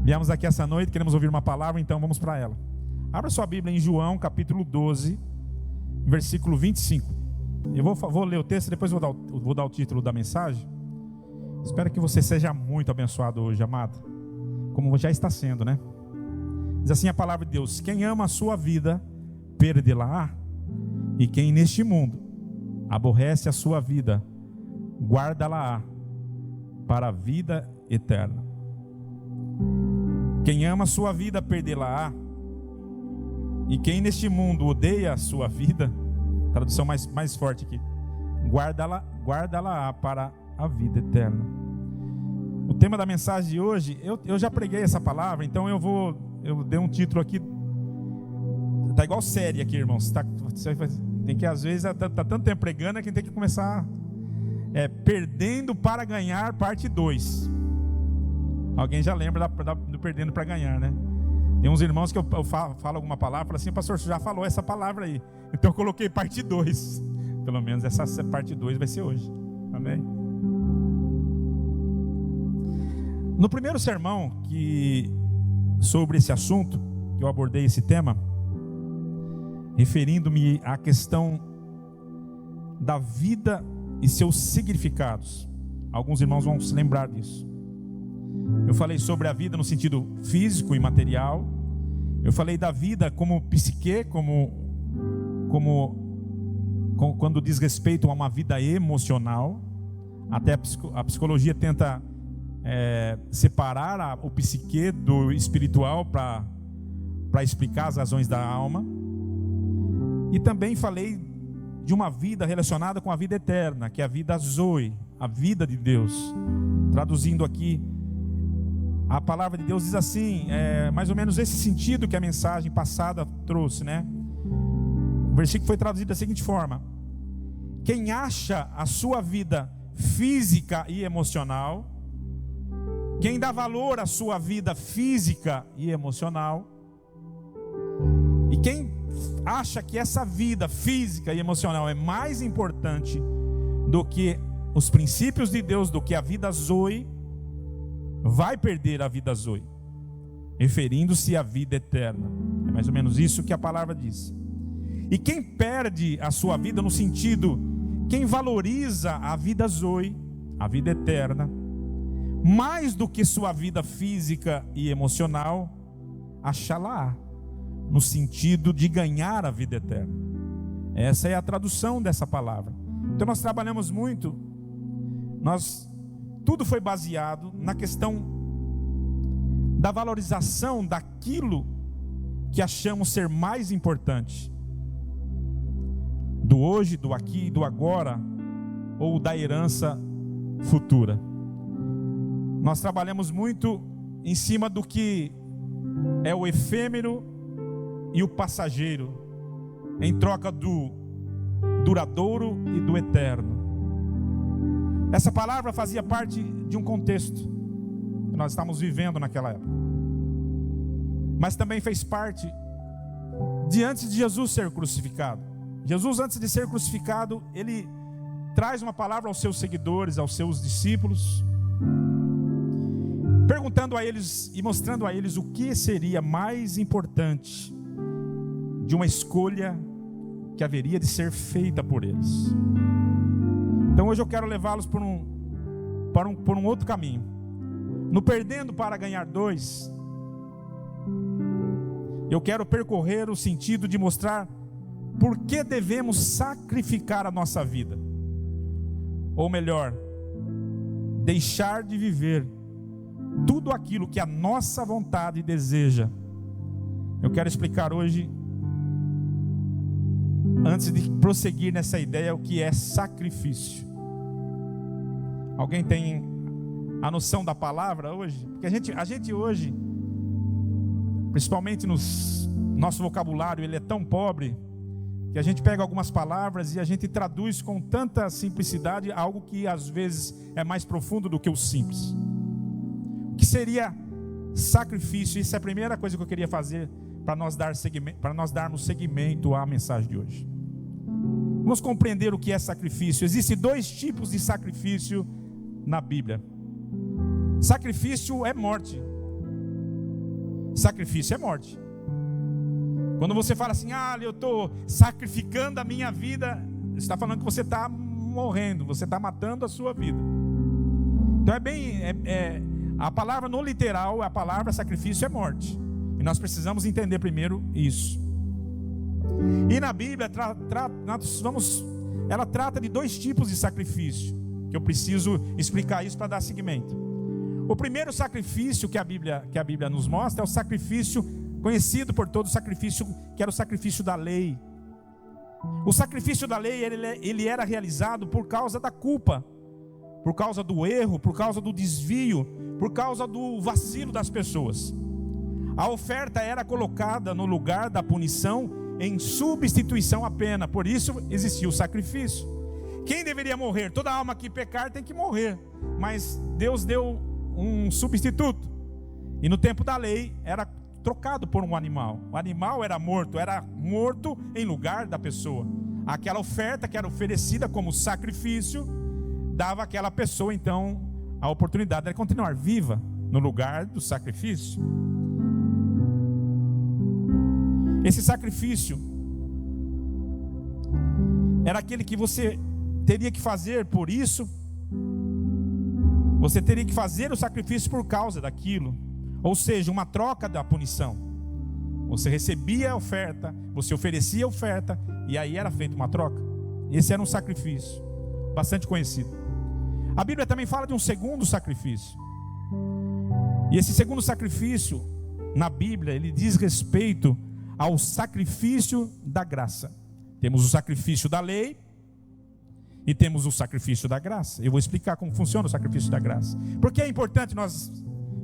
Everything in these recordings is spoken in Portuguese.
Viemos aqui essa noite, queremos ouvir uma palavra, então vamos para ela. Abra sua Bíblia em João, capítulo 12, versículo 25. Eu vou ler o texto, depois vou dar o título da mensagem. Espero que você seja muito abençoado hoje, amado, como já está sendo, né? Diz assim a palavra de Deus: quem ama a sua vida, perdê-la-á, e quem neste mundo aborrece a sua vida, guarda-la-á para a vida eterna. Quem ama a sua vida, perdê-la-á, e quem neste mundo odeia a sua vida, tradução mais forte aqui, guarda-la para a vida eterna. O tema da mensagem de hoje, eu já preguei essa palavra, então eu dei um título aqui, tá igual série aqui, irmãos. Tem que, às vezes, tá tanto tempo pregando que tem que começar Perdendo para Ganhar, parte 2. Alguém já lembra do Perdendo para Ganhar, né? Tem uns irmãos que eu falo alguma palavra, falo assim: pastor, você já falou essa palavra aí, então eu coloquei parte 2. Pelo menos essa parte 2 vai ser hoje. Amém? No primeiro sermão sobre esse assunto, que eu abordei esse tema, referindo-me à questão da vida e seus significados. Alguns irmãos vão se lembrar disso. Eu falei sobre a vida no sentido físico e material. Eu falei da vida como psique, quando diz respeito a uma vida emocional. Até a psicologia tenta separar o psique do espiritual para explicar as razões da alma. E também falei de uma vida relacionada com a vida eterna, que é a vida Zoe, a vida de Deus. Traduzindo aqui, a palavra de Deus diz assim, mais ou menos esse sentido que a mensagem passada trouxe, né? O versículo foi traduzido da seguinte forma: quem acha a sua vida física e emocional, quem dá valor à sua vida física e emocional, e quem acha que essa vida física e emocional é mais importante do que os princípios de Deus, do que a vida Zoe, vai perder a vida Zoe, referindo-se à vida eterna. É mais ou menos isso que a palavra diz. E quem perde a sua vida no sentido, quem valoriza a vida Zoe, a vida eterna, mais do que sua vida física e emocional, achá-la no sentido de ganhar a vida eterna. Essa é a tradução dessa palavra. Então nós trabalhamos muito, tudo foi baseado na questão da valorização daquilo que achamos ser mais importante, do hoje, do aqui, do agora, ou da herança futura. Nós trabalhamos muito em cima do que é o efêmero e o passageiro, em troca do duradouro e do eterno. Essa palavra fazia parte de um contexto que nós estávamos vivendo naquela época, mas também fez parte de antes de Jesus ser crucificado. Jesus, antes de ser crucificado, ele traz uma palavra aos seus seguidores, aos seus discípulos, perguntando a eles e mostrando a eles o que seria mais importante de uma escolha que haveria de ser feita por eles. Então hoje eu quero levá-los por um outro caminho. No Perdendo para Ganhar 2, eu quero percorrer o sentido de mostrar por que devemos sacrificar a nossa vida, ou melhor, deixar de viver tudo aquilo que a nossa vontade deseja. Eu quero explicar hoje, antes de prosseguir nessa ideia, o que é sacrifício. Alguém tem a noção da palavra hoje? Porque a gente hoje, principalmente no nosso vocabulário, ele é tão pobre, que a gente pega algumas palavras e a gente traduz com tanta simplicidade algo que às vezes é mais profundo do que o simples. O que seria sacrifício? Isso é a primeira coisa que eu queria fazer para nós darmos seguimento à mensagem de hoje. Vamos compreender o que é sacrifício. Existem 2 tipos de sacrifício na Bíblia. Sacrifício é morte. Sacrifício é morte. Quando você fala assim, eu estou sacrificando a minha vida, você está falando que você está morrendo, você está matando a sua vida. Então a palavra no literal, a palavra sacrifício é morte. E nós precisamos entender primeiro isso. E na Bíblia, ela trata de 2 tipos de sacrifício, que eu preciso explicar isso para dar seguimento. O primeiro sacrifício que a Bíblia nos mostra é o sacrifício conhecido por todos, que era o sacrifício da lei. O sacrifício da lei, ele era realizado por causa da culpa, por causa do erro, por causa do desvio, por causa do vacilo das pessoas. A oferta era colocada no lugar da punição em substituição à pena, por isso existia o sacrifício. Quem deveria morrer? Toda alma que pecar tem que morrer, mas Deus deu um substituto, e no tempo da lei era trocado por um animal. O animal era morto em lugar da pessoa. Aquela oferta que era oferecida como sacrifício dava àquela pessoa então a oportunidade de continuar viva no lugar do sacrifício. Esse sacrifício era aquele que você teria que fazer por isso. Você teria que fazer o sacrifício por causa daquilo. Ou seja, uma troca da punição. Você recebia a oferta, você oferecia a oferta, e aí era feita uma troca. Esse era um sacrifício bastante conhecido. A Bíblia também fala de um segundo sacrifício. E esse segundo sacrifício, na Bíblia, ele diz respeito ao sacrifício da graça. Temos o sacrifício da lei e temos o sacrifício da graça. Eu vou explicar como funciona o sacrifício da graça. Porque é importante nós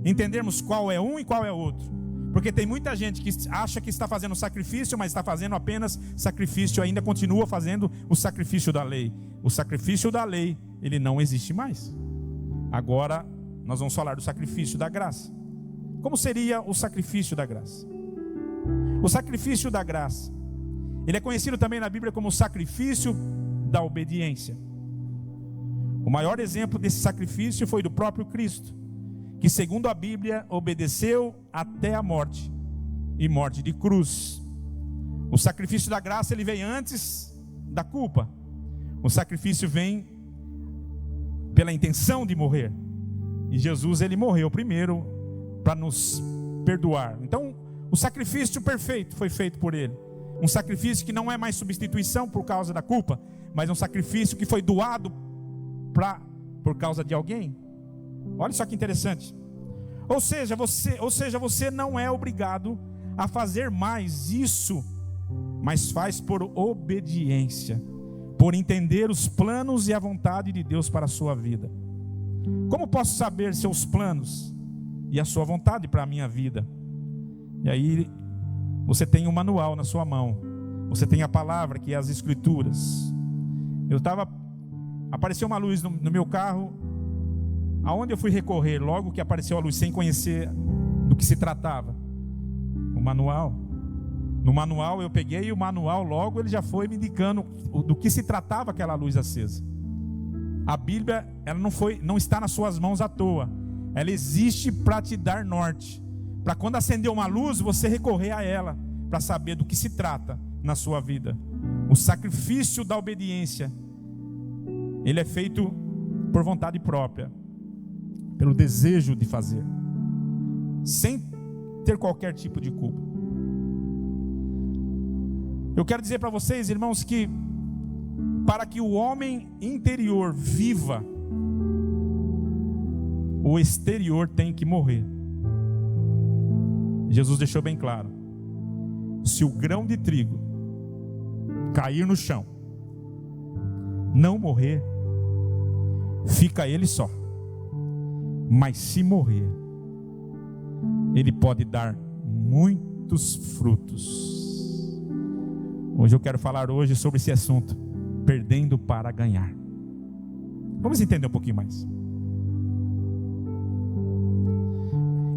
entendermos qual é um e qual é outro. Porque tem muita gente que acha que está fazendo sacrifício, mas está fazendo apenas sacrifício, ainda continua fazendo o sacrifício da lei. O sacrifício da lei, ele não existe mais. Agora nós vamos falar do sacrifício da graça. Como seria o sacrifício da graça? O sacrifício da graça, ele é conhecido também na Bíblia como o sacrifício da obediência. O maior exemplo desse sacrifício foi do próprio Cristo, que segundo a Bíblia obedeceu até a morte, e morte de cruz. O sacrifício da graça, ele vem antes da culpa. O sacrifício vem pela intenção de morrer, e Jesus, ele morreu primeiro para nos perdoar. Então o sacrifício perfeito foi feito por ele. Um sacrifício que não é mais substituição por causa da culpa, mas um sacrifício que foi doado por causa de alguém. Olha só que interessante. Ou seja, você não é obrigado a fazer mais isso, mas faz por obediência, por entender os planos e a vontade de Deus para a sua vida. Como posso saber seus planos e a sua vontade para a minha vida? E aí você tem um manual na sua mão, você tem a palavra, que é as escrituras. Apareceu uma luz no meu carro, aonde eu fui recorrer logo que apareceu a luz, sem conhecer do que se tratava? O manual. No manual eu peguei, o manual logo ele já foi me indicando do que se tratava aquela luz acesa. A Bíblia, ela não está nas suas mãos à toa. Ela existe para te dar norte, para quando acender uma luz, você recorrer a ela, para saber do que se trata na sua vida. O sacrifício da obediência, ele é feito por vontade própria, pelo desejo de fazer, sem ter qualquer tipo de culpa. Eu quero dizer para vocês, irmãos, que para que o homem interior viva, o exterior tem que morrer. Jesus deixou bem claro: se o grão de trigo cair no chão, não morrer, fica ele só. Mas se morrer, ele pode dar muitos frutos. Hoje eu quero falar sobre esse assunto, perdendo para ganhar. Vamos entender um pouquinho mais.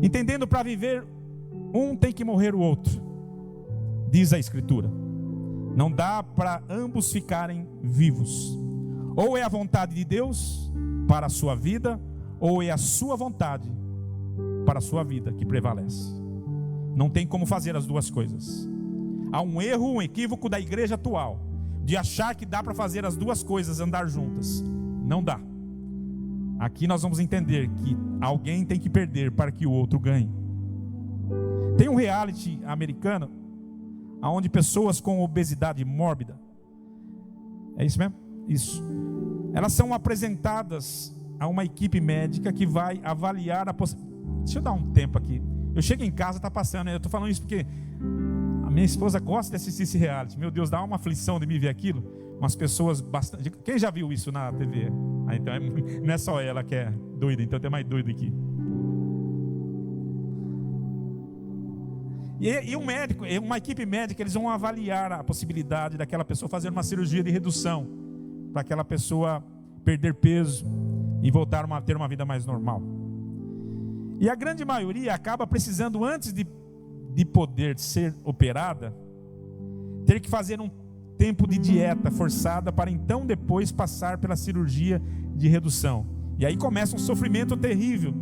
Entendendo, para viver, um tem que morrer o outro, diz a Escritura. Não dá para ambos ficarem vivos. Ou é a vontade de Deus para a sua vida, ou é a sua vontade para a sua vida que prevalece. Não tem como fazer as duas coisas. Há um erro, um equívoco da igreja atual, de achar que dá para fazer as duas coisas, andar juntas. Não dá. Aqui nós vamos entender que alguém tem que perder para que o outro ganhe. Tem um reality americano, onde pessoas com obesidade mórbida, é isso mesmo? Isso. Elas são apresentadas a uma equipe médica que vai avaliar a possibilidade. Deixa eu dar um tempo aqui. Eu chego em casa, está passando. Eu estou falando isso porque a minha esposa gosta de assistir esse reality. Meu Deus, dá uma aflição de me ver aquilo. Umas pessoas bastante... Quem já viu isso na TV? Então não é só ela que é doida, então tem mais doido aqui. E um médico, uma equipe médica, eles vão avaliar a possibilidade daquela pessoa fazer uma cirurgia de redução, para aquela pessoa perder peso e voltar a ter uma vida mais normal. E a grande maioria acaba precisando, antes de poder ser operada, ter que fazer um tempo de dieta forçada para então depois passar pela cirurgia de redução. E aí começa um sofrimento terrível.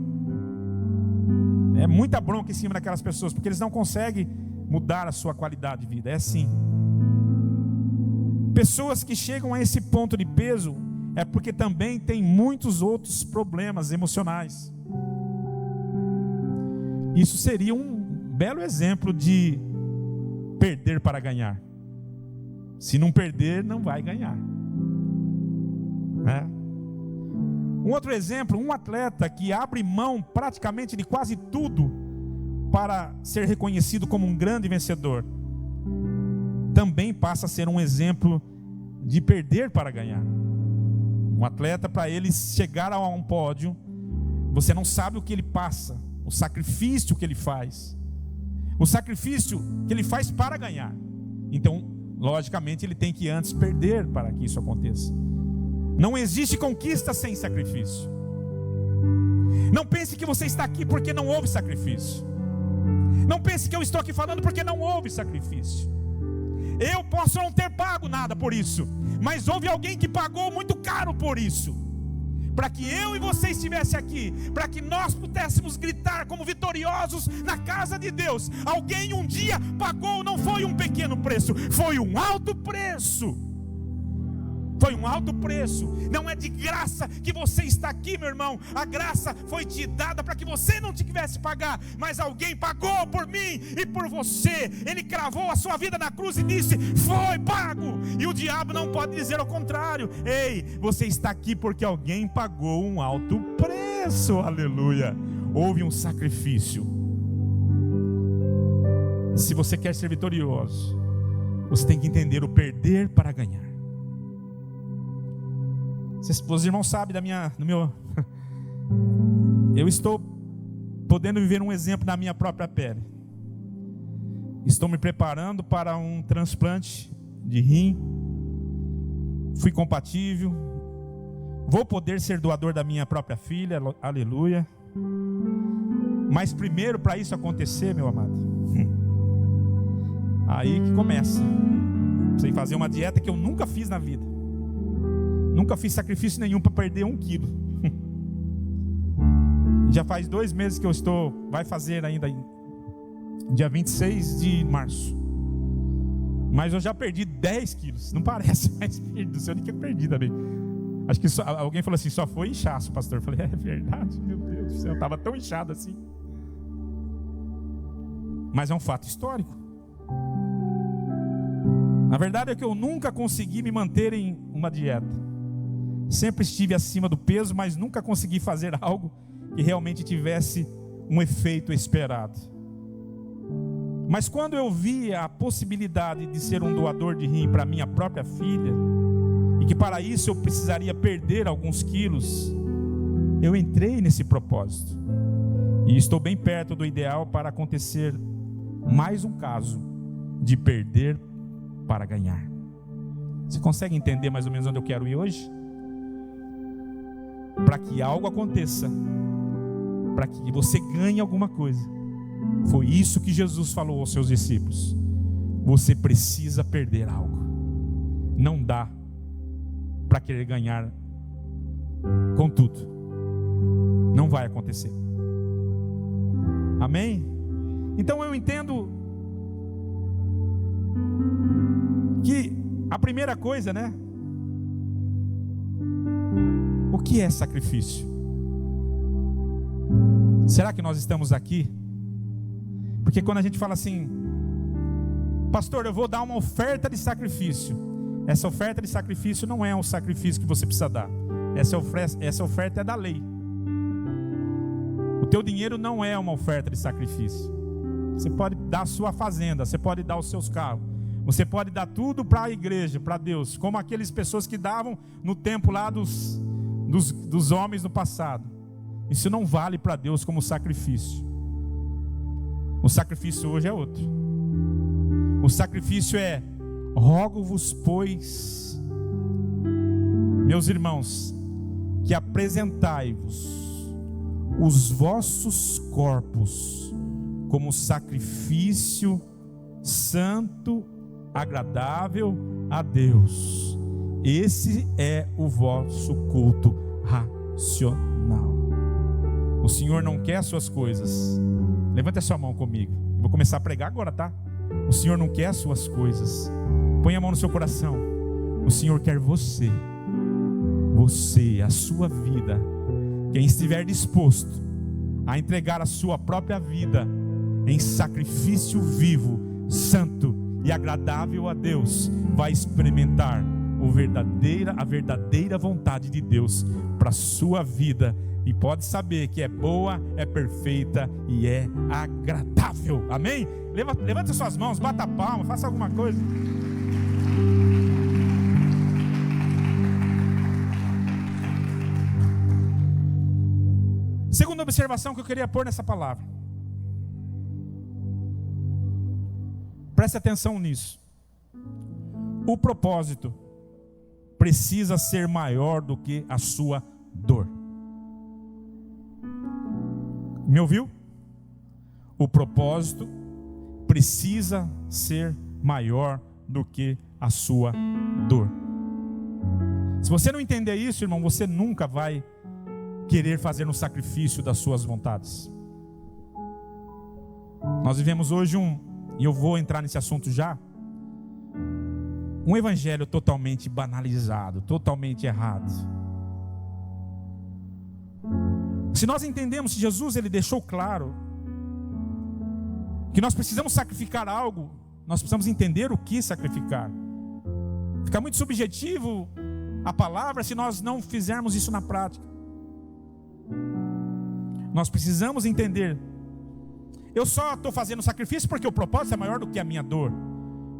É muita bronca em cima daquelas pessoas, porque eles não conseguem mudar a sua qualidade de vida. É assim. Pessoas que chegam a esse ponto de peso é porque também tem muitos outros problemas emocionais. Isso seria um belo exemplo de perder para ganhar. Se não perder, não vai ganhar, né? Um outro exemplo, um atleta que abre mão praticamente de quase tudo para ser reconhecido como um grande vencedor, também passa a ser um exemplo de perder para ganhar. Um atleta, para ele chegar a um pódio, você não sabe o que ele passa, o sacrifício que ele faz, o sacrifício que ele faz para ganhar. Então, logicamente, ele tem que antes perder para que isso aconteça. Não existe conquista sem sacrifício. Não pense que você está aqui porque não houve sacrifício. Não pense que eu estou aqui falando porque não houve sacrifício. Eu posso não ter pago nada por isso, mas houve alguém que pagou muito caro por isso, para que eu e você estivesse aqui, para que nós pudéssemos gritar como vitoriosos na casa de Deus. Alguém um dia pagou, não foi um pequeno preço, foi um alto preço. Foi um alto preço. Não é de graça que você está aqui, meu irmão. A graça foi te dada para que você não tivesse que pagar, mas alguém pagou por mim e por você. Ele cravou a sua vida na cruz e disse: foi pago. E o diabo não pode dizer o contrário. Ei, você está aqui porque alguém pagou um alto preço. Aleluia. Houve um sacrifício. Se você quer ser vitorioso, você tem que entender o perder para ganhar. Os irmãos sabem do meu... Eu estou podendo viver um exemplo na minha própria pele. Estou me preparando para um transplante de rim. Fui compatível. Vou poder ser doador da minha própria filha. Aleluia. Mas primeiro, para isso acontecer, meu amado, aí que começa. Você fazer uma dieta que eu nunca fiz na vida. Nunca fiz sacrifício nenhum para perder 1 quilo. Já faz 2 meses que eu estou... Vai fazer ainda dia 26 de março. Mas eu já perdi 10 quilos. Não parece, mas perdi. Não sei onde que eu perdi também. Acho que alguém falou assim: só foi inchaço, pastor. Eu falei: é verdade, meu Deus do céu. Eu estava tão inchado assim. Mas é um fato histórico. A verdade é que eu nunca consegui me manter em uma dieta. Sempre estive acima do peso, mas nunca consegui fazer algo que realmente tivesse um efeito esperado. Mas quando eu vi a possibilidade de ser um doador de rim para minha própria filha, e que para isso eu precisaria perder alguns quilos, eu entrei nesse propósito. E estou bem perto do ideal para acontecer mais um caso de perder para ganhar. Você consegue entender mais ou menos onde eu quero ir hoje? Para que algo aconteça, para que você ganhe alguma coisa, foi isso que Jesus falou aos seus discípulos: você precisa perder algo. Não dá para querer ganhar com tudo. Não vai acontecer. Amém? Então eu entendo que a primeira coisa, né? O que é sacrifício? Será que nós estamos aqui? Porque quando a gente fala assim, pastor, eu vou dar uma oferta de sacrifício. Essa oferta de sacrifício não é um sacrifício que você precisa dar. Essa oferta é da lei. O teu dinheiro não é uma oferta de sacrifício. Você pode dar a sua fazenda, você pode dar os seus carros, você pode dar tudo para a igreja, para Deus, como aquelas pessoas que davam no tempo lá dos homens no passado. Isso não vale para Deus como sacrifício. O sacrifício hoje é outro. O sacrifício é: rogo-vos, pois, meus irmãos, que apresentai-vos os vossos corpos como sacrifício santo, agradável a Deus. Esse é o vosso culto racional. O Senhor não quer as suas coisas. Levante a sua mão comigo. Eu vou começar a pregar agora, tá? O Senhor não quer as suas coisas. Põe a mão no seu coração. O Senhor quer você. Você, a sua vida. Quem estiver disposto a entregar a sua própria vida em sacrifício vivo, santo e agradável a Deus, vai experimentar a verdadeira vontade de Deus para a sua vida. E pode saber que é boa, é perfeita e é agradável. Amém? Levanta suas mãos, bata a palma, faça alguma coisa. Segunda observação que eu queria pôr nessa palavra. Preste atenção nisso. O propósito precisa ser maior do que a sua dor. Me ouviu? O propósito precisa ser maior do que a sua dor. Se você não entender isso, irmão, você nunca vai querer fazer um sacrifício das suas vontades. Nós vivemos hoje e eu vou entrar nesse assunto já, um evangelho totalmente banalizado, totalmente errado. Se nós entendemos que Jesus ele deixou claro que nós precisamos sacrificar algo, nós precisamos entender o que sacrificar. Fica muito subjetivo a palavra se nós não fizermos isso na prática. Nós precisamos entender. Eu só estou fazendo sacrifício porque o propósito é maior do que a minha dor.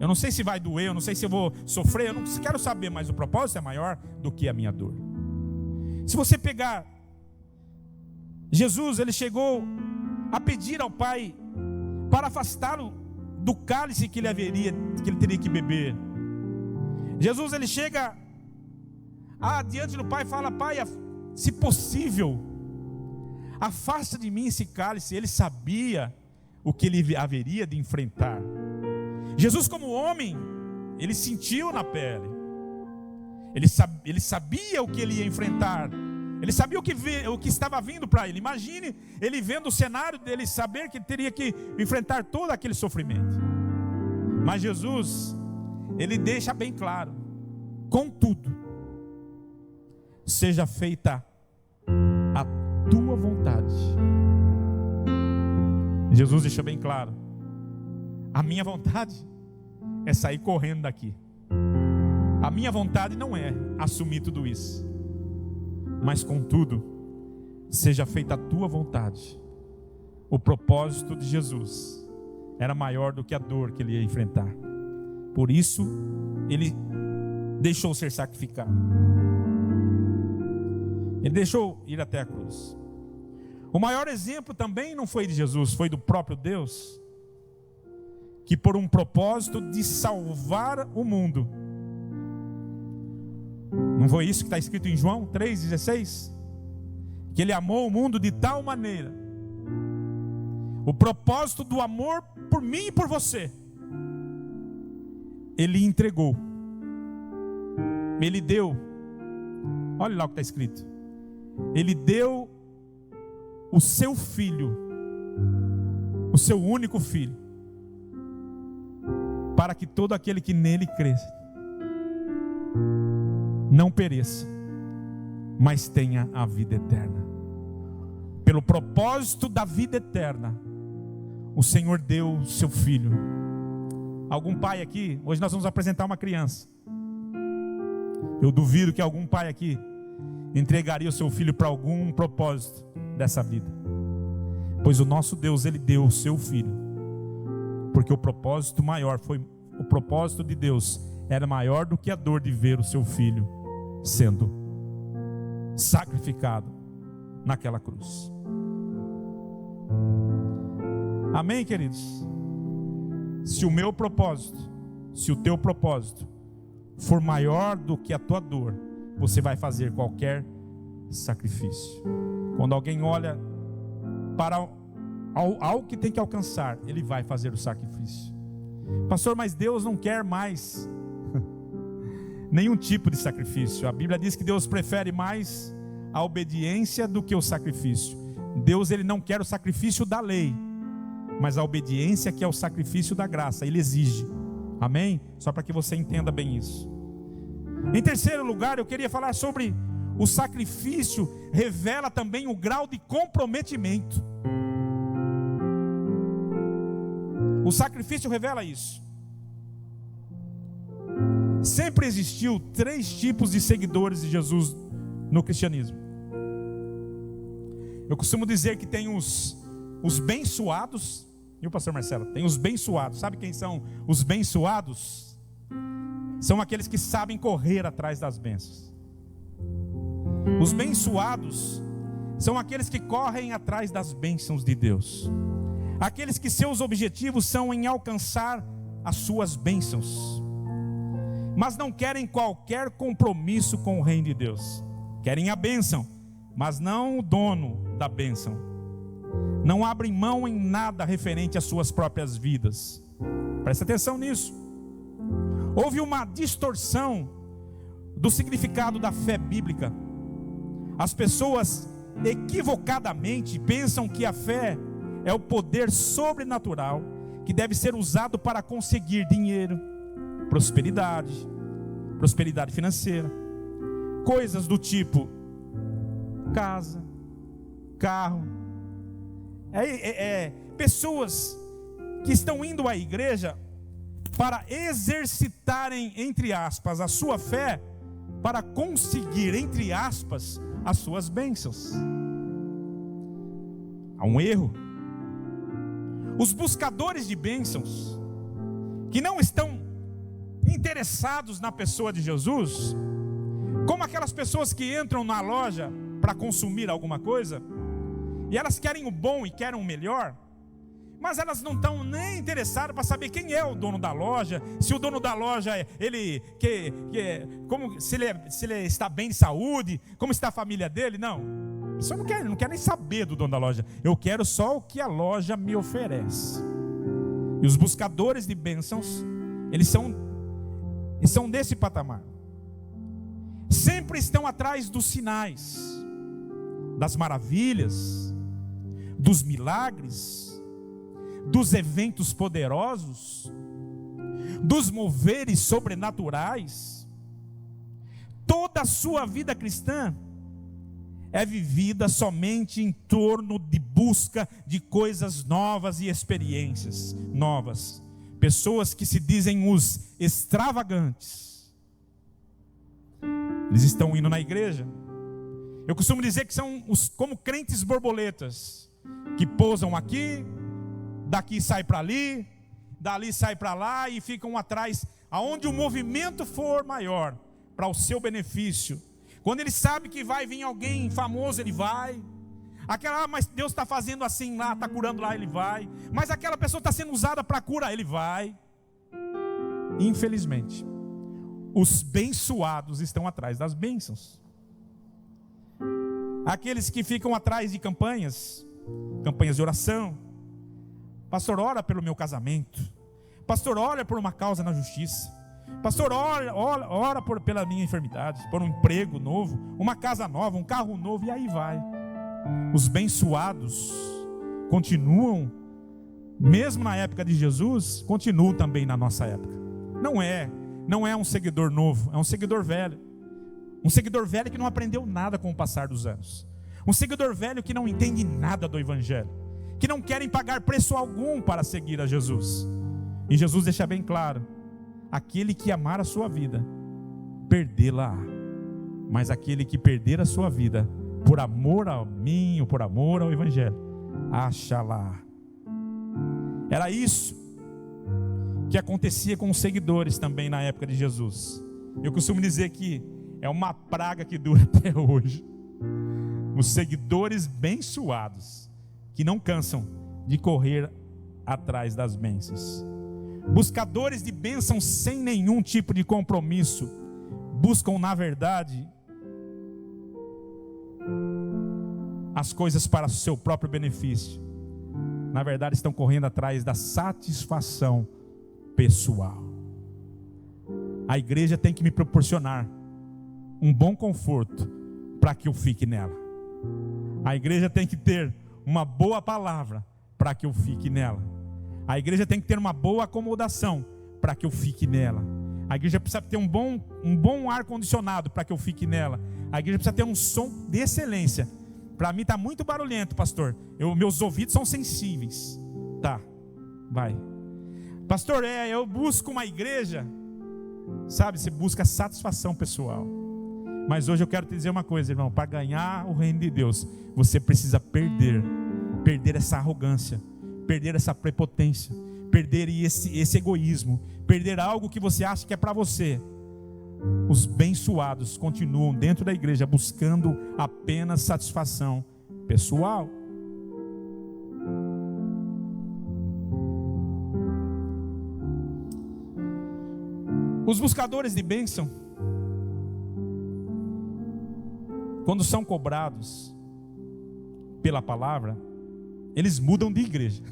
Eu não sei se vai doer, eu não sei se eu vou sofrer, eu não quero saber, mas o propósito é maior do que a minha dor. Se você pegar Jesus, ele chegou a pedir ao Pai para afastá-lo do cálice que ele teria que beber. Jesus, ele chega diante do Pai e fala: Pai, se possível, afasta de mim esse cálice. Ele sabia o que ele haveria de enfrentar. Jesus, como homem, ele sentiu na pele. Ele sabia o que ele ia enfrentar. Ele sabia o que estava vindo para ele. Imagine ele vendo o cenário dele, saber que teria que enfrentar todo aquele sofrimento. Mas Jesus, ele deixa bem claro: contudo, seja feita a tua vontade. Jesus deixa bem claro: a minha vontade é sair correndo daqui. A minha vontade não é assumir tudo isso. Mas contudo, seja feita a tua vontade. O propósito de Jesus era maior do que a dor que ele ia enfrentar. Por isso, ele deixou ser sacrificado. Ele deixou ir até a cruz. O maior exemplo também não foi de Jesus, foi do próprio Deus, que por um propósito de salvar o mundo. Não foi isso que está escrito em João 3,16? Que ele amou o mundo de tal maneira. O propósito do amor por mim e por você, ele entregou. Ele deu. Olha lá o que está escrito. Ele deu o seu filho o seu único Filho, para que todo aquele que nele cresça não pereça, mas tenha a vida eterna. Pelo propósito da vida eterna, o Senhor deu o seu Filho. Algum pai aqui, hoje nós vamos apresentar uma criança. Eu duvido que algum pai aqui entregaria o seu filho para algum propósito dessa vida. Pois o nosso Deus, Ele deu o seu Filho, porque o propósito maior foi, o propósito de Deus era maior do que a dor de ver o seu filho sendo sacrificado naquela cruz. Amém, queridos? Se o meu propósito, se o teu propósito for maior do que a tua dor, você vai fazer qualquer sacrifício. Quando alguém olha para algo que tem que alcançar, ele vai fazer o sacrifício. Pastor, mas Deus não quer mais nenhum tipo de sacrifício. A Bíblia diz que Deus prefere mais a obediência do que o sacrifício. Deus, Ele não quer o sacrifício da lei, mas a obediência, que é o sacrifício da graça, Ele exige. Amém? Só para que você entenda bem isso. Em terceiro lugar, eu queria falar sobre o sacrifício. Revela também o grau de comprometimento. O sacrifício revela isso. Sempre existiu 3 tipos de seguidores de Jesus no cristianismo. Eu costumo dizer que tem os bem-suados. E o pastor Marcelo? Tem os bem-suados. Sabe quem são os bem-suados? São aqueles que sabem correr atrás das bênçãos. Os bem-suados são aqueles que correm atrás das bênçãos de Deus. Aqueles que seus objetivos são em alcançar as suas bênçãos, mas não querem qualquer compromisso com o reino de Deus. Querem a bênção, mas não o dono da bênção. Não abrem mão em nada referente às suas próprias vidas. Presta atenção nisso. Houve uma distorção do significado da fé bíblica. As pessoas equivocadamente pensam que a fé é o poder sobrenatural que deve ser usado para conseguir dinheiro, prosperidade financeira, coisas do tipo casa, carro. Pessoas que estão indo à igreja para exercitarem, entre aspas, a sua fé, para conseguir, entre aspas, as suas bênçãos. Há um erro. Os buscadores de bênçãos, que não estão interessados na pessoa de Jesus, como aquelas pessoas que entram na loja para consumir alguma coisa, e elas querem o bom e querem o melhor, mas elas não estão nem interessadas para saber quem é o dono da loja, se o dono da loja se ele está bem de saúde, como está a família dele. Não, isso eu não quero nem saber do dono da loja. Eu quero só o que a loja me oferece. E os buscadores de bênçãos, eles são desse patamar. Sempre estão atrás dos sinais, das maravilhas, dos milagres, dos eventos poderosos, dos moveres sobrenaturais. Toda a sua vida cristã é vivida somente em torno de busca de coisas novas e experiências novas. Pessoas que se dizem os extravagantes, eles estão indo na igreja. Eu costumo dizer que são como crentes borboletas, que pousam aqui, daqui sai para ali, dali sai para lá e ficam atrás, aonde o movimento for maior, para o seu benefício. Quando ele sabe que vai vir alguém famoso, ele vai. Mas Deus está fazendo assim lá, está curando lá, ele vai. Mas aquela pessoa está sendo usada para cura, ele vai. Infelizmente, os bem-suados estão atrás das bênçãos. Aqueles que ficam atrás de campanhas de oração. Pastor, ora pelo meu casamento. Pastor, ora por uma causa na justiça. Pastor, ora pela minha enfermidade, por um emprego novo, uma casa nova, um carro novo, e aí vai. Os bem-suados continuam mesmo na época de Jesus, continuam também na nossa época. Não é um seguidor novo, é um seguidor velho. Um seguidor velho que não aprendeu nada com o passar dos anos. Um seguidor velho que não entende nada do Evangelho, que não querem pagar preço algum para seguir a Jesus. E Jesus deixa bem claro: aquele que amar a sua vida, perdê-la. Mas aquele que perder a sua vida, por amor a mim, ou por amor ao Evangelho, acha-la. Era isso que acontecia com os seguidores também na época de Jesus. Eu costumo dizer que é uma praga que dura até hoje. Os seguidores bem-suados, que não cansam de correr atrás das bênçãos. Buscadores de bênçãos sem nenhum tipo de compromisso, buscam na verdade as coisas para o seu próprio benefício. Na verdade estão correndo atrás da satisfação pessoal. A igreja tem que me proporcionar um bom conforto para que eu fique nela. A igreja tem que ter uma boa palavra para que eu fique nela. A igreja tem que ter uma boa acomodação para que eu fique nela. A igreja precisa ter um bom ar-condicionado para que eu fique nela. A igreja precisa ter um som de excelência. Para mim está muito barulhento, pastor. Meus ouvidos são sensíveis. Tá, vai. Pastor, eu busco uma igreja. Sabe, você busca satisfação pessoal. Mas hoje eu quero te dizer uma coisa, irmão. Para ganhar o reino de Deus, você precisa perder essa arrogância, perder essa prepotência, perder esse egoísmo, perder algo que você acha que é para você. Os bem-suados continuam dentro da igreja buscando apenas satisfação pessoal. Os buscadores de bênção, quando são cobrados pela palavra, eles mudam de igreja.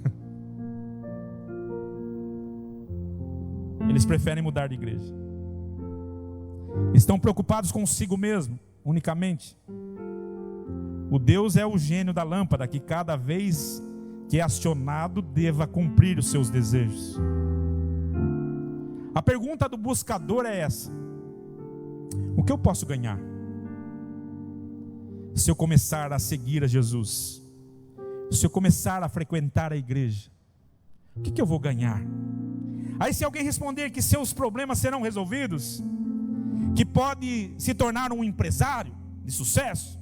Eles preferem mudar de igreja. Estão preocupados consigo mesmo, unicamente. O Deus é o gênio da lâmpada, que cada vez que é acionado deva cumprir os seus desejos. A pergunta do buscador é essa: o que eu posso ganhar se eu começar a seguir a Jesus? Se eu começar a frequentar a igreja, o que eu vou ganhar? Aí se alguém responder que seus problemas serão resolvidos, que pode se tornar um empresário de sucesso,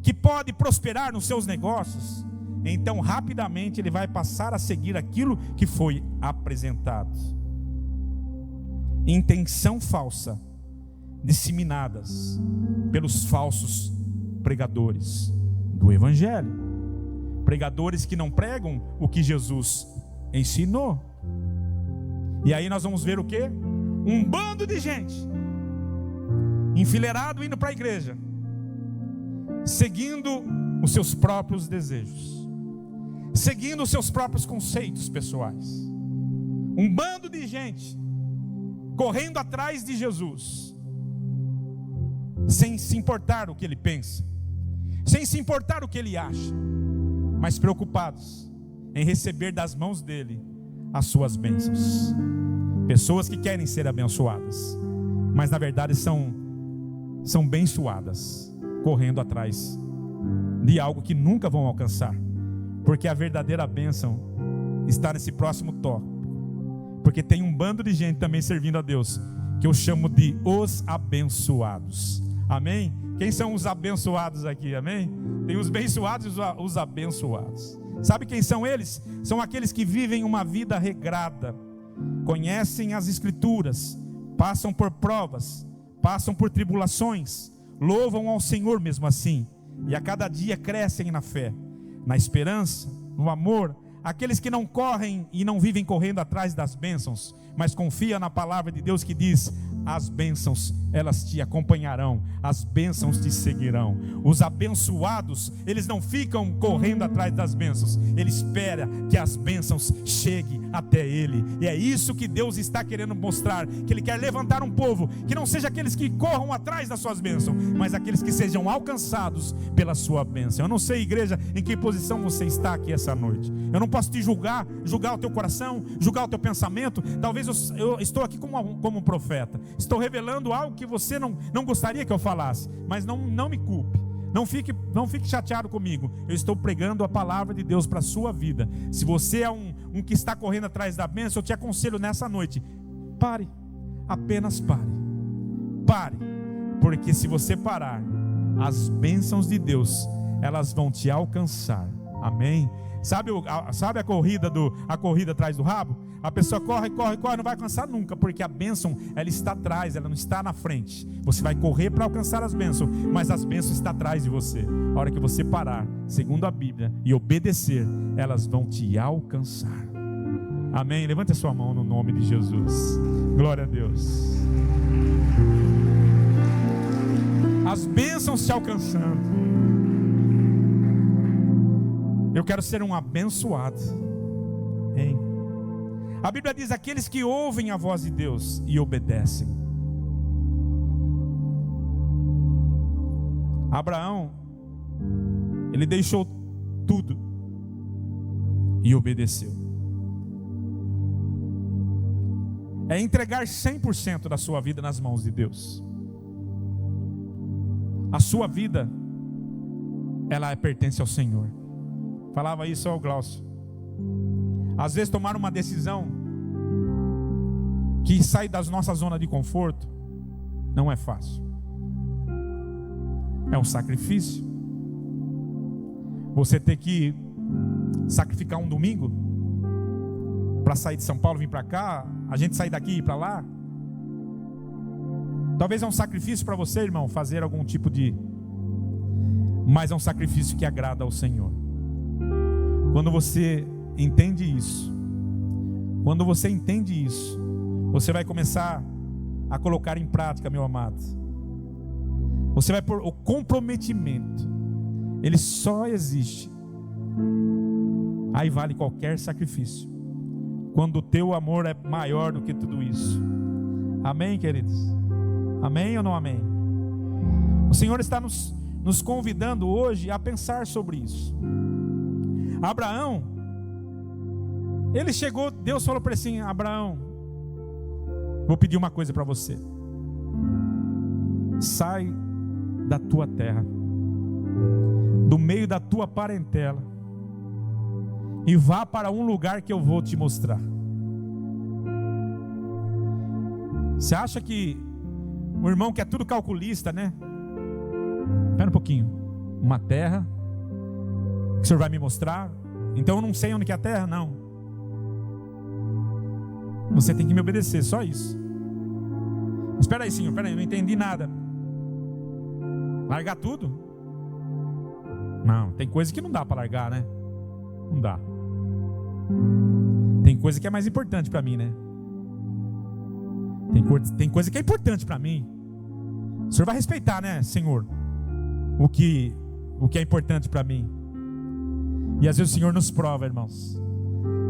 que pode prosperar nos seus negócios, então rapidamente ele vai passar a seguir aquilo que foi apresentado. Intenção falsa, disseminadas pelos falsos pregadores do Evangelho. Pregadores que não pregam o que Jesus ensinou. E aí nós vamos ver o quê? Um bando de gente enfileirado indo para a igreja, seguindo os seus próprios desejos, seguindo os seus próprios conceitos pessoais. Um bando de gente correndo atrás de Jesus, sem se importar o que ele pensa, sem se importar o que ele acha, mas preocupados em receber das mãos dele as suas bênçãos. Pessoas que querem ser abençoadas, mas na verdade são bençoadas, correndo atrás de algo que nunca vão alcançar, porque a verdadeira bênção está nesse próximo tópico. Porque tem um bando de gente também servindo a Deus, que eu chamo de os abençoados. Amém? Quem são os abençoados aqui? Amém? Tem os abençoados e os abençoados. Sabe quem são eles? São aqueles que vivem uma vida regrada, conhecem as escrituras, passam por provas, passam por tribulações, louvam ao Senhor mesmo assim, e a cada dia crescem na fé, na esperança, no amor. Aqueles que não correm e não vivem correndo atrás das bênçãos, mas confia na palavra de Deus que diz: as bênçãos, elas te acompanharão, as bênçãos te seguirão. Os abençoados, eles não ficam correndo atrás das bênçãos, ele espera que as bênçãos cheguem até ele. E é isso que Deus está querendo mostrar, que ele quer levantar um povo, que não seja aqueles que corram atrás das suas bênçãos, mas aqueles que sejam alcançados pela sua bênção. Eu não sei, igreja, em que posição você está aqui essa noite. Eu não posso te julgar o teu coração, julgar o teu pensamento. Talvez eu estou aqui como um profeta, estou revelando algo que você não gostaria que eu falasse, mas não me culpe, não fique chateado comigo. Eu estou pregando a palavra de Deus para a sua vida. Se você é um que está correndo atrás da bênção, eu te aconselho nessa noite: pare, apenas pare, porque se você parar, as bênçãos de Deus, elas vão te alcançar. Amém? Sabe a corrida atrás do rabo? A pessoa corre, não vai alcançar nunca, porque a bênção, ela está atrás, ela não está na frente. Você vai correr para alcançar as bênçãos, mas as bênçãos estão atrás de você. A hora que você parar, segundo a Bíblia, e obedecer, elas vão te alcançar. Amém? Levante a sua mão no nome de Jesus. Glória a Deus. As bênçãos te alcançando. Eu quero ser um abençoado. Amém. A Bíblia diz: aqueles que ouvem a voz de Deus e obedecem. Abraão, ele deixou tudo e obedeceu. É entregar 100% da sua vida nas mãos de Deus. A sua vida, ela pertence ao Senhor. Falava isso ao Glaucio. Às vezes tomar uma decisão que sai da nossa zona de conforto não é fácil. É um sacrifício. Você ter que sacrificar um domingo para sair de São Paulo, vir para cá, a gente sair daqui e ir para lá. Talvez é um sacrifício para você, irmão, fazer algum tipo de... Mas é um sacrifício que agrada ao Senhor. Quando você entende isso, você vai começar a colocar em prática, meu amado. Você vai pôr o comprometimento. Ele só existe. Aí vale qualquer sacrifício, quando o teu amor é maior do que tudo isso. Amém, queridos? Amém ou não amém? O Senhor está nos convidando hoje a pensar sobre isso. Abraão, ele chegou, Deus falou para ele assim: Abraão, vou pedir uma coisa para você. Sai da tua terra, do meio da tua parentela, e vá para um lugar que eu vou te mostrar. Você acha que o irmão que é tudo calculista, né? Espera um pouquinho. Uma terra que o Senhor vai me mostrar. Então eu não sei onde que é a terra, não. Você tem que me obedecer, só isso. Espera aí, Senhor, espera aí, não entendi nada. Largar tudo? Não, tem coisa que não dá para largar, né? Não dá. Tem coisa que é mais importante para mim, né? Tem coisa que é importante para mim. O Senhor vai respeitar, né, Senhor? O que é importante para mim. E às vezes o Senhor nos prova, irmãos.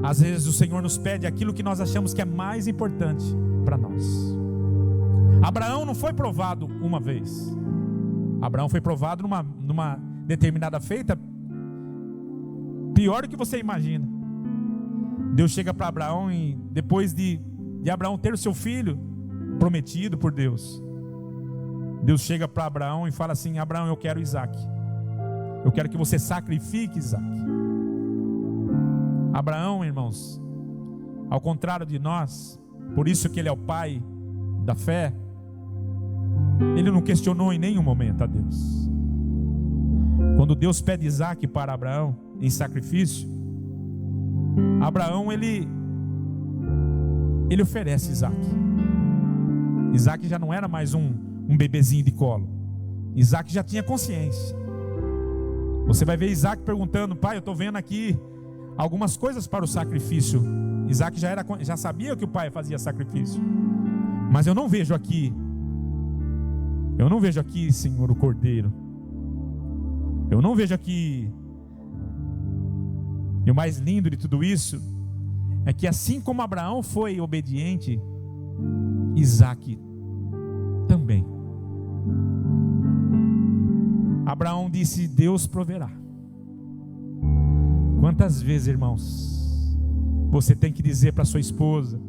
Às vezes o Senhor nos pede aquilo que nós achamos que é mais importante para nós. Abraão não foi provado uma vez. Abraão foi provado numa determinada feita pior do que você imagina. Deus chega para Abraão e depois de Abraão ter o seu filho prometido por Deus, Deus chega para Abraão e fala assim: Abraão, eu quero Isaac. Eu quero que você sacrifique Isaac. Abraão, irmãos, ao contrário de nós, por isso que ele é o pai da fé, ele não questionou em nenhum momento a Deus. Quando Deus pede Isaac para Abraão em sacrifício, Abraão ele oferece Isaac. Isaac já não era mais um bebezinho de colo. Isaac já tinha consciência. Você vai ver Isaac perguntando: pai, eu estou vendo aqui algumas coisas para o sacrifício Isaac já sabia que o pai fazia sacrifício. Mas eu não vejo aqui, Senhor, o cordeiro. Eu não vejo aqui. E o mais lindo de tudo isso é que assim como Abraão foi obediente, Isaac também. Abraão disse: Deus proverá. Quantas vezes, irmãos, você tem que dizer para sua esposa,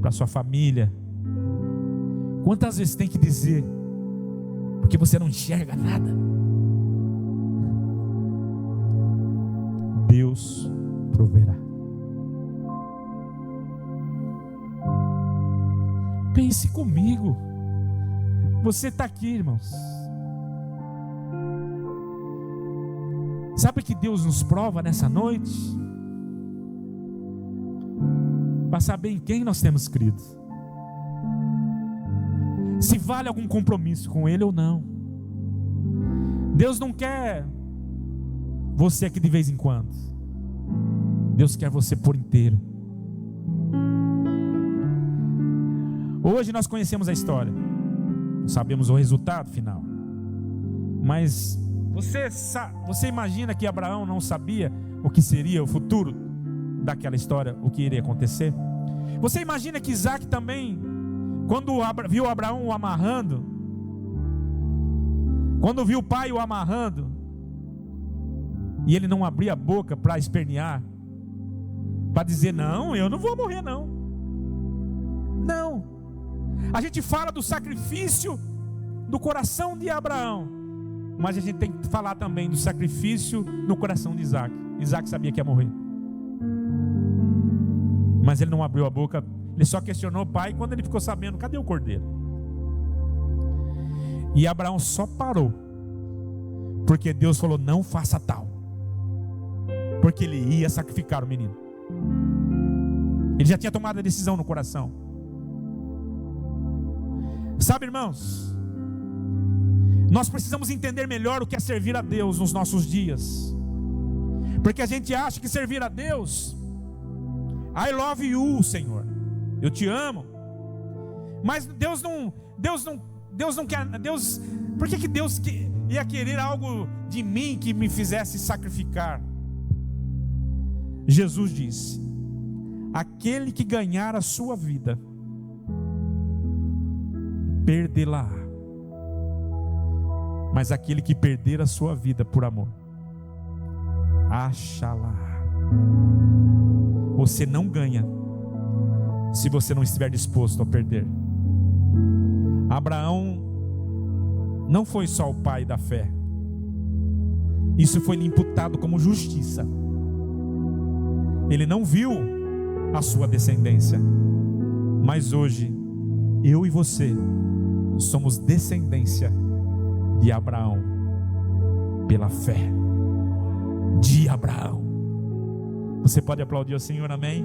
para sua família, quantas vezes tem que dizer, porque você não enxerga nada? Deus proverá. Pense comigo. Você está aqui, irmãos. Sabe que Deus nos prova nessa noite? Para saber em quem nós temos crido, se vale algum compromisso com Ele ou não. Deus não quer você aqui de vez em quando. Deus quer você por inteiro. Hoje nós conhecemos a história, sabemos o resultado final. Mas você imagina que Abraão não sabia o que seria o futuro daquela história, o que iria acontecer? Você imagina que Isaac também, quando viu Abraão o amarrando, quando viu o pai o amarrando, e ele não abria a boca para espernear, para dizer: não, eu não vou morrer não. Não. A gente fala do sacrifício do coração de Abraão, mas a gente tem que falar também do sacrifício no coração de Isaac. Isaac sabia que ia morrer, mas ele não abriu a boca. Ele só questionou o pai quando ele ficou sabendo: cadê o cordeiro? E Abraão só parou porque Deus falou: não faça tal, porque ele ia sacrificar o menino. Ele já tinha tomado a decisão no coração. Sabe, irmãos, nós precisamos entender melhor o que é servir a Deus nos nossos dias, porque a gente acha que servir a Deus, I love you, Senhor, eu te amo. Mas Deus não quer. Por que Deus ia querer algo de mim que me fizesse sacrificar? Jesus disse: aquele que ganhar a sua vida, perdê-la. Mas aquele que perder a sua vida por amor, acha-la. Você não ganha se você não estiver disposto a perder. Abraão não foi só o pai da fé. Isso foi lhe imputado como justiça. Ele não viu a sua descendência, mas hoje eu e você somos descendência de Abraão pela fé de Abraão. Você pode aplaudir ao Senhor, amém?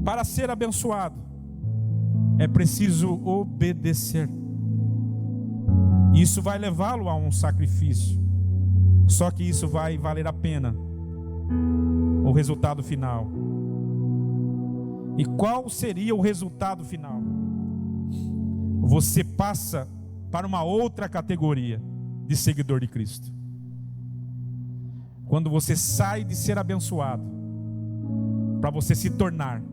Para ser abençoado é preciso obedecer. Isso vai levá-lo a um sacrifício. Só que isso vai valer a pena o resultado final. E qual seria o resultado final? Você passa para uma outra categoria de seguidor de Cristo. Quando você sai de ser abençoado para você se tornar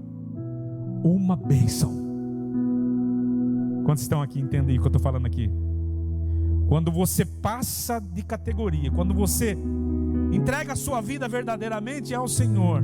uma bênção. Quantos estão aqui entendem o que eu estou falando aqui? Quando você passa de categoria, quando você entrega a sua vida verdadeiramente ao Senhor,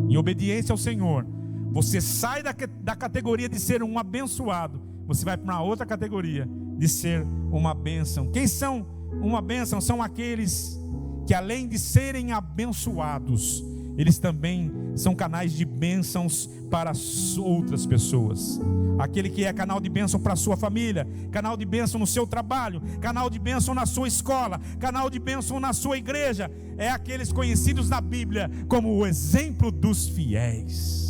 em obediência ao Senhor, você sai da categoria de ser um abençoado, você vai para uma outra categoria de ser uma bênção. Quem são uma bênção? São aqueles que, além de serem abençoados, eles também são canais de bênçãos para as outras pessoas. Aquele que é canal de bênção para a sua família, canal de bênção no seu trabalho, canal de bênção na sua escola, canal de bênção na sua igreja, é aqueles conhecidos na Bíblia como o exemplo dos fiéis.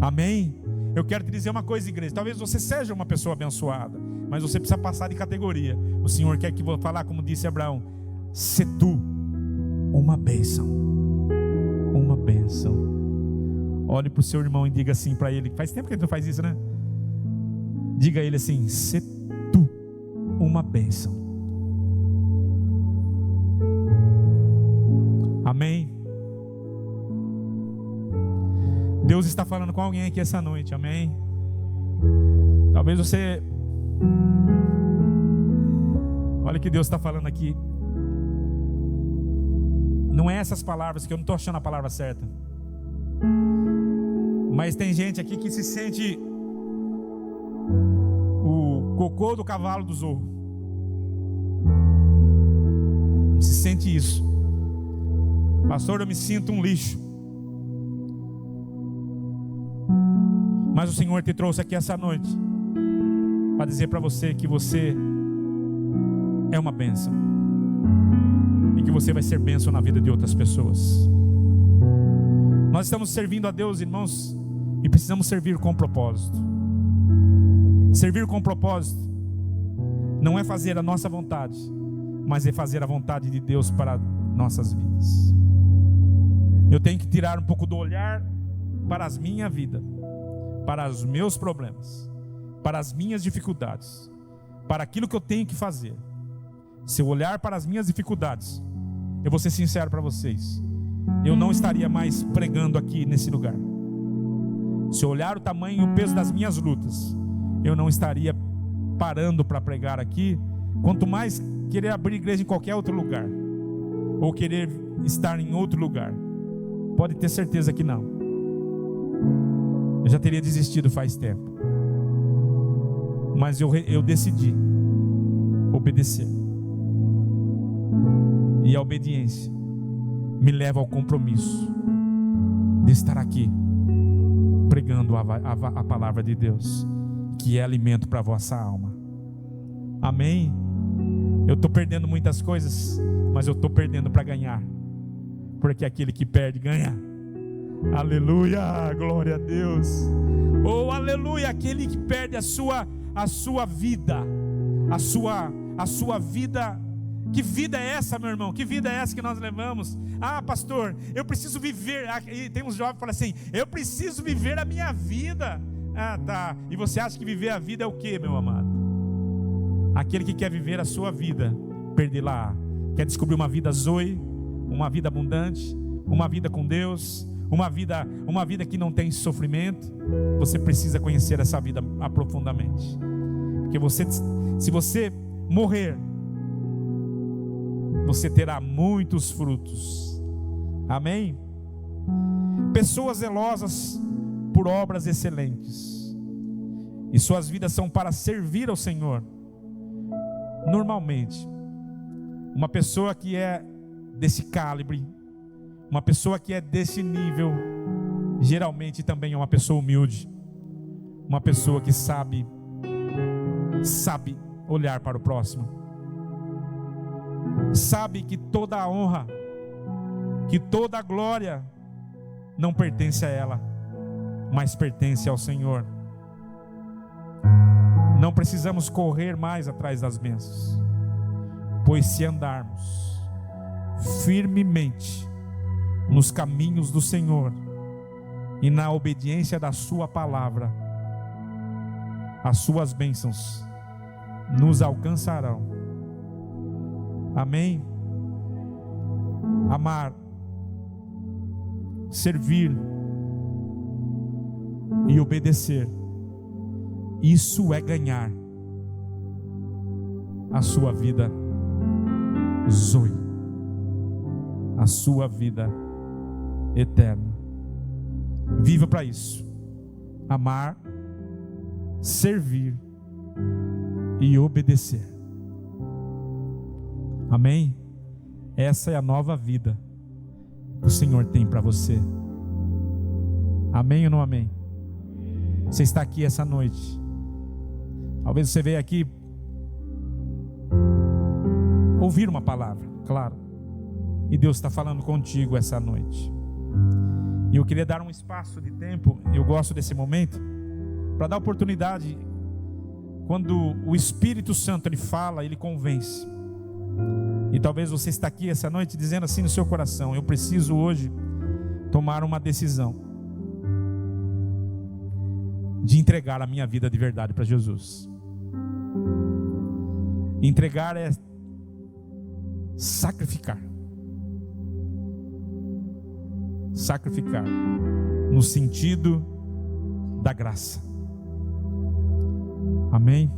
Amém? Eu quero te dizer uma coisa, igreja. Talvez você seja uma pessoa abençoada, mas você precisa passar de categoria. O Senhor quer que vou falar, como disse Abraão: se tu uma bênção. Uma bênção. Olhe para o seu irmão e diga assim para ele. Faz tempo que ele não faz isso, né? Diga a ele assim: se tu uma bênção. Amém. Deus está falando com alguém aqui essa noite, amém? Talvez você... Olha o que Deus está falando aqui. Não é essas palavras, que eu não estou achando a palavra certa. Mas tem gente aqui que se sente o cocô do cavalo do Zorro. Se sente isso. Pastor, eu me sinto um lixo. Mas o Senhor te trouxe aqui essa noite para dizer para você que você é uma bênção e que você vai ser bênção na vida de outras pessoas. Nós estamos servindo a Deus, irmãos, e precisamos servir com propósito. Servir com propósito não é fazer a nossa vontade, mas é fazer a vontade de Deus para nossas vidas. Eu tenho que tirar um pouco do olhar para a minha vida, para os meus problemas, para as minhas dificuldades, para aquilo que eu tenho que fazer. Se eu olhar para as minhas dificuldades, eu vou ser sincero para vocês, eu não estaria mais pregando aqui nesse lugar. Se eu olhar o tamanho e o peso das minhas lutas, eu não estaria parando para pregar aqui, quanto mais querer abrir igreja em qualquer outro lugar, ou querer estar em outro lugar. Pode ter certeza que não. Eu já teria desistido faz tempo. Mas eu decidi obedecer. E a obediência me leva ao compromisso de estar aqui pregando a palavra de Deus, que é alimento para a vossa alma. Amém? Eu estou perdendo muitas coisas, mas eu estou perdendo para ganhar, porque aquele que perde ganha. Aleluia, glória a Deus. Oh, aleluia, aquele que perde a sua vida, a sua vida. Que vida é essa, meu irmão? Que vida é essa que nós levamos? Ah, pastor, eu preciso viver. E tem uns jovens que falam assim: eu preciso viver a minha vida. Ah, tá. E você acha que viver a vida é o que, meu amado? Aquele que quer viver a sua vida, perder-la. Quer descobrir uma vida zoe, uma vida abundante, uma vida com Deus, uma vida que não tem sofrimento. Você precisa conhecer essa vida profundamente, porque se você morrer, você terá muitos frutos. Amém? Pessoas zelosas por obras excelentes, e suas vidas são para servir ao Senhor. Normalmente, uma pessoa que é desse calibre, uma pessoa que é desse nível, geralmente também é uma pessoa humilde, uma pessoa que sabe olhar para o próximo, sabe que toda a honra, que toda a glória não pertence a ela, mas pertence ao Senhor. Não precisamos correr mais atrás das bênçãos, pois se andarmos firmemente nos caminhos do Senhor e na obediência da sua palavra, as suas bênçãos nos alcançarão. Amém? Amar, servir e obedecer, isso é ganhar a sua vida zoe, a sua vida eterna. Viva para isso. Amar, servir e obedecer. Amém? Essa é a nova vida que o Senhor tem para você. Amém ou não amém? Você está aqui essa noite. Talvez você veja aqui ouvir uma palavra, claro. E Deus está falando contigo essa noite. E eu queria dar um espaço de tempo. Eu gosto desse momento, para dar oportunidade. Quando o Espírito Santo ele fala, ele convence. E talvez você está aqui essa noite dizendo assim no seu coração: eu preciso hoje tomar uma decisão de entregar a minha vida de verdade para Jesus. Entregar é sacrificar. Sacrificar no sentido da graça. Amém?